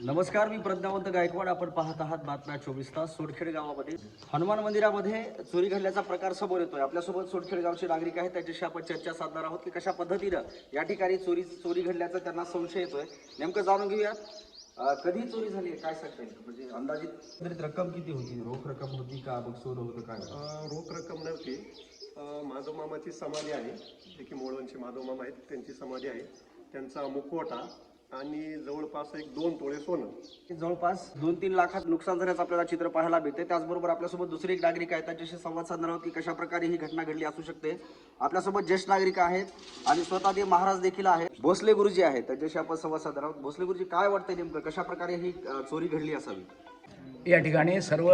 नमस्कार, मी प्रज्ञावंत गायकवाड. आपण पाहत आहात बातम्या 24 तास. सोडखेड गावामध्ये हनुमान मंदिरामध्ये चोरी घडल्याचा प्रकार समोर येतोय. आपल्यासोबत सोडखेड गावचे नागरिक आहेत, त्याच्याशी आपण चर्चा साधणार आहोत की कशा पद्धतीनं या ठिकाणी चोरी घडल्याचा त्यांना संशय येतोय. नेमकं जाणून घेऊया कधी चोरी झाली, काय सांगता येईल? म्हणजे अंदाजित रक्कम किती होती? रोख रक्कम होती का मग सोनं होतं काय? रोख रक्कम नव्हती. माधव मामाची समाधी आहे, जे की मोळवंशी माधव मामा आहेत, त्यांची समाधी आहे. त्यांचा मुखवटा आणि जवळपास 1-2 तोळे सोनं. जवळपास 2-3 लाखात नुकसान झाल्याचं आपल्याला चित्र पाहायला मिळते. त्याचबरोबर आपल्यासोबत दुसरे एक नागरिक आहेत, त्यांच्याशी संवाद साधणार आहोत की कशा प्रकारे ही घटना घडली असू शकते. आपल्यासोबत ज्येष्ठ नागरिक आहेत आणि स्वतः ते महाराज देखील आहेत. भोसले गुरुजी आहेत, त्यांच्याशी आपण संवाद साधणार आहोत. भोसले गुरुजी, काय वाटतंय नेमकं कशा प्रकारे ही चोरी घडली असावी? या ठिकाणी सर्व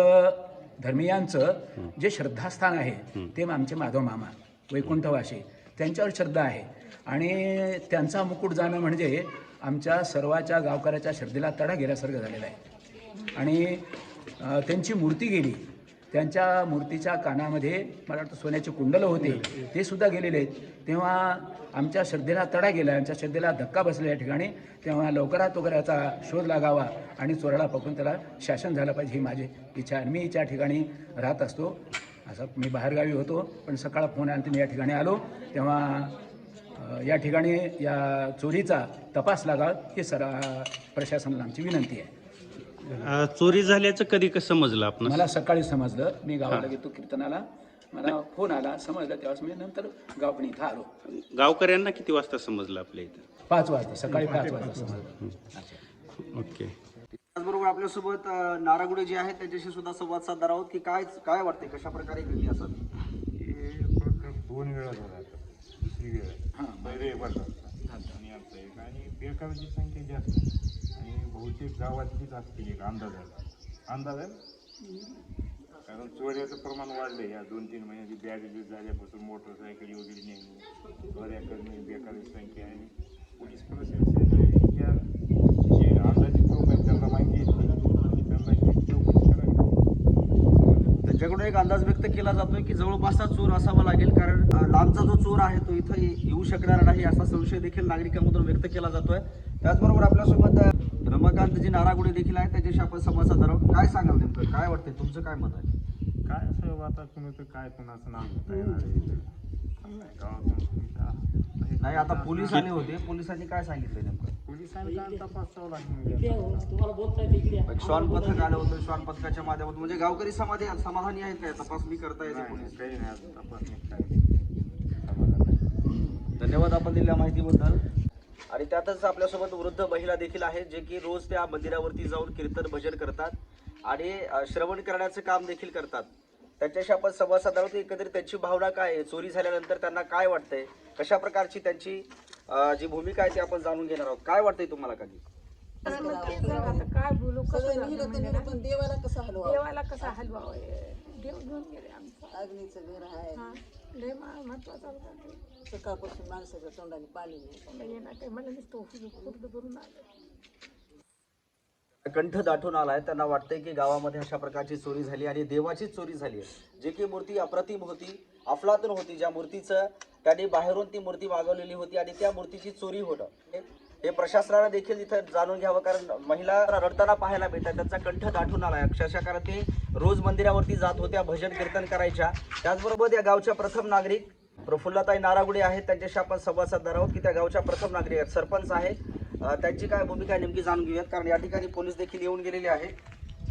धर्मियांचं जे श्रद्धास्थान आहे ते आमचे माधव मामा वैकुंठवासी, त्यांच्यावर श्रद्धा आहे आणि त्यांचा मुकुट जाणं म्हणजे आमच्या सर्वाच्या गावकऱ्याच्या श्रद्धेला तडा गेल्यासारखं झालेलं आहे. आणि त्यांची मूर्ती गेली, त्यांच्या मूर्तीच्या कानामध्ये मला वाटतं सोन्याचे कुंडलं होते, ते सुद्धा गेलेले आहेत. तेव्हा आमच्या श्रद्धेला तडा गेला, आमच्या श्रद्धेला धक्का बसला या ठिकाणी. तेव्हा लवकरात लवकर याचा शोध लागावा आणि चोराला पकडून त्याला शासन झालं पाहिजे, ही माझी इच्छा आहे. मी त्या ठिकाणी राहत असतो. असं मी बाहेरगावी होतो, पण सकाळ फोन आला, मी या ठिकाणी आलो. तेव्हा या ठिकाणी या चोरीचा तपास लागावा ही प्रशासनाला आमची विनंती आहे. चोरी झाल्याचं कधी कसं समजलं आपण? मला सकाळी समजलं, मी गावाला गेलो कीर्तनाला, मला फोन आला, समजलं. तेव्हाच मी नंतर गावपणी इथं आलो. गावकऱ्यांना किती वाजता समजलं आपल्या इथं? 5 वाजता, सकाळी 5 वाजता समजलं. ओके. त्याचबरोबर आपल्यासोबत नारागुडे जे आहेत, त्यांच्याशी सुद्धा संवाद साधणार आहोत की काय वाटते कशा प्रकारे घडली असावी? 2 वेळा झाला, दुसरी वेळ पहिले आणि आमचं एक, आणि बेकाराची संख्या जास्त आणि बहुतेक गावातलीच असतील एक अंदाज आहे. कारण चोऱ्याचं प्रमाण वाढलं या 2-3 महिन्याची. बॅग झाल्यापासून मोटरसायकली वगैरे नेहमी चोऱ्या करणे, बेकाराची संख्या आहे. पोलीस प्रशासन या जे अंदाजित लोक आहेत त्यांना माहिती येते, त्यांना चौकशी करावी. त्यांच्याकडून एक अंदाज व्यक्त केला जातोय की जवळपासचा चोर असावा लागेल, कारण लांबचा जो चोर आहे तो इथं येऊ शकणार नाही असा संशय देखील नागरिकांमधून व्यक्त केला जातोय. त्याचबरोबर आपल्यासोबत रमाकांतजी नारागुडे देखील आहेत, त्याच्याशी आपण संवाद साधणार आहोत. काय सांगाल नेमकं, काय वाटतंय, तुमचं काय मत आहे? काय असं आता कुणाचं काय कुणाचं नाव घेता येणार आहे गावातून? नाही, आता पोलीस आले होते, पोलिसांनी काय सांगितलं नेमकं? पोलिसांनी तपास चालू आहे. श्वान पथक आलं होतं, श्वान पथकाच्या माध्यमातून म्हणजे गावकरी समाधानी आहेत काय? तपासणी करता येते पोलीस? काही नाही, अजून तपासणी काय. धन्यवाद आपण दिलेल्या माहितीबद्दल. आणि त्यातच आपल्यासोबत वृद्ध महिला देखील आहेत, जे की रोज त्या मंदिरावरती जाऊन कीर्तन भजन करतात आणि श्रवण करण्याचं काम देखील करतात. त्यांच्याशी आपण संवाद साधणार आहोत. एकंदरीत त्यांची भावना काय आहे, चोरी झाल्यानंतर त्यांना काय वाटतंय, कशा प्रकारची त्यांची जी भूमिका आहे ती आपण जाणून घेणार आहोत. काय वाटतंय तुम्हाला? कधी काय बोलू, कसं देवाला कसा हलवावं, देव घेऊन गेले आमचं. अग्नीचं घर आहे, लय महत्वाचा होता. सकाळपासून माणसाच्या तोंडाने पाणी ते मला नुसतं खुर्द करून आलं. कंठ दाटून आलाय. त्यांना वाटतंय की गावामध्ये अशा प्रकारची चोरी झाली आणि देवाचीच चोरी झाली आहे. जे की मूर्ती अप्रतिम होती, अफलातून होती, ज्या मूर्तीचं त्यांनी बाहेरून ती मूर्ती मागवलेली होती आणि त्या मूर्तीची चोरी होणं हे प्रशासनानं देखील इथं जाणून घ्यावं. कारण महिला रडताना पाहायला मिळतात, त्यांचा कंठ दाटून आलाय अक्षरशः. कारण ते रोज मंदिरावरती जात होत्या, भजन कीर्तन करायच्या. त्याचबरोबर या गावच्या प्रथम नागरिक प्रफुल्लताई नारागुडे आहेत, त्यांच्याशी आपण संवाद साधणार आहोत की त्या गावच्या प्रथम नागरिक आहेत, सरपंच आहेत. त्यांची काय भूमिका नेमकी जाणून घेऊयात, कारण या ठिकाणी पोलीस देखील येऊन गेलेले आहेत.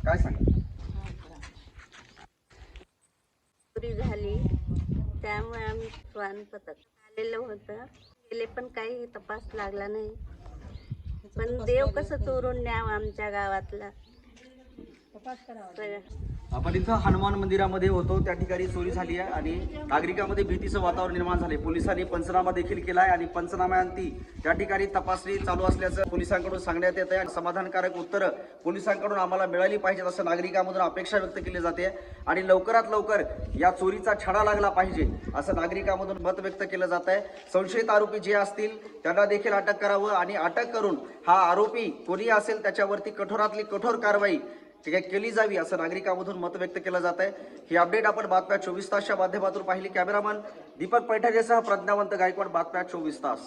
काय सांगा? चोरी झाली, त्यामुळे आम्ही श्वान पथक आलेलं होतं. गेले पण काही तपास लागला नाही. पण देव कसं चोरून न्यावं आमच्या गावातला तपास करावा. आपण इथं हनुमान मंदिरामध्ये होतो, त्या ठिकाणी चोरी झाली आहे आणि नागरिकांमध्ये भीतीचं वातावरण निर्माण झाले. पोलिसांनी पंचनामा देखील केला आहे आणि पंचनाम्यांती त्या ठिकाणी तपासणी चालू असल्याचं पोलिसांकडून सांगण्यात येत आहे. समाधानकारक उत्तरं पोलिसांकडून आम्हाला मिळाली पाहिजेत असं नागरिकांमधून अपेक्षा व्यक्त केली जाते आणि लवकरात लवकर या चोरीचा छडा लागला पाहिजे असं नागरिकांमधून मत व्यक्त केलं जात आहे. संशयित आरोपी जे असतील त्यांना देखील अटक करावं आणि अटक करून हा आरोपी कोणी असेल त्याच्यावरती कठोरातली कठोर कारवाई केली जावी असं नागरिकांमधून मत व्यक्त केलं जात आहे. ही अपडेट आपण बातम्या 24 तासच्या माध्यमातून पाहिली. कॅमेरामन दीपक पैठणेसह प्रज्ञावंत गायकवाड, बातम्या 24 तास.